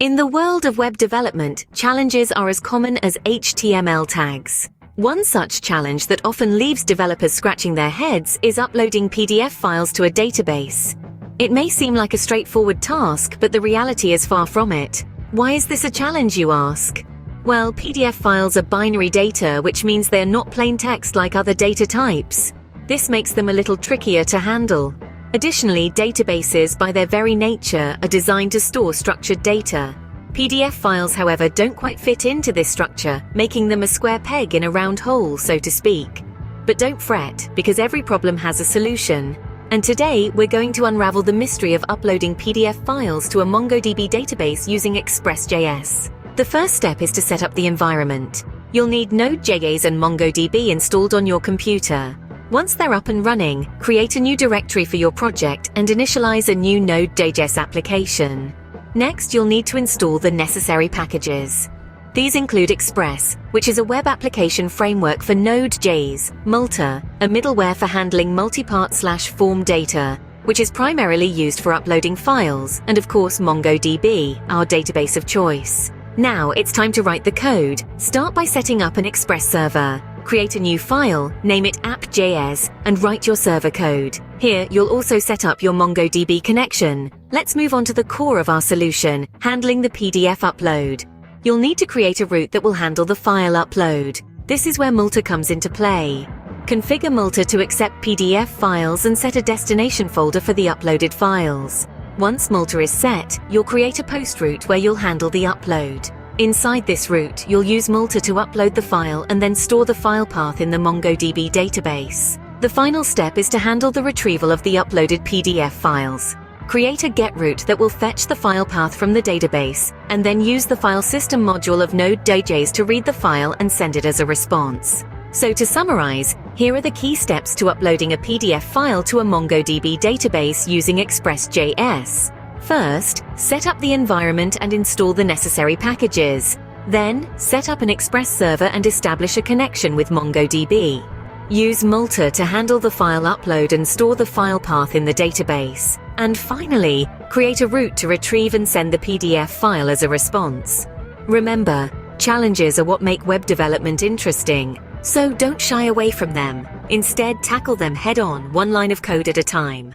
In the world of web development, challenges are as common as HTML tags. One such challenge that often leaves developers scratching their heads is uploading PDF files to a database. It may seem like a straightforward task, but the reality is far from it. Why is this a challenge, you ask? Well, PDF files are binary data, which means they're not plain text like other data types. This makes them a little trickier to handle. Additionally, databases, by their very nature, are designed to store structured data. PDF files, however, don't quite fit into this structure, making them a square peg in a round hole, so to speak. But don't fret, because every problem has a solution. And today, we're going to unravel the mystery of uploading PDF files to a MongoDB database using ExpressJS. The first step is to set up the environment. You'll need Node.js and MongoDB installed on your computer. Once they're up and running, create a new directory for your project and initialize a new Node.js application. Next, you'll need to install the necessary packages. These include Express, which is a web application framework for Node.js, Multa, a middleware for handling multipart/form data, which is primarily used for uploading files, and of course MongoDB, our database of choice. Now it's time to write the code. Start by setting up an Express server. Create a new file, name it app.js, and write your server code. Here, you'll also set up your MongoDB connection. Let's move on to the core of our solution, handling the PDF upload. You'll need to create a route that will handle the file upload. This is where Multa comes into play. Configure Multa to accept PDF files and set a destination folder for the uploaded files. Once Multa is set, you'll create a post route where you'll handle the upload. Inside this route, you'll use Multa to upload the file and then store the file path in the MongoDB database. The final step is to handle the retrieval of the uploaded PDF files. Create a GET route that will fetch the file path from the database, and then use the file system module of Node.js to read the file and send it as a response. So to summarize, here are the key steps to uploading a PDF file to a MongoDB database using ExpressJS. First, set up the environment and install the necessary packages. Then, set up an Express server and establish a connection with MongoDB. Use Multa to handle the file upload and store the file path in the database. And finally, create a route to retrieve and send the PDF file as a response. Remember, challenges are what make web development interesting, so don't shy away from them. Instead, tackle them head-on, one line of code at a time.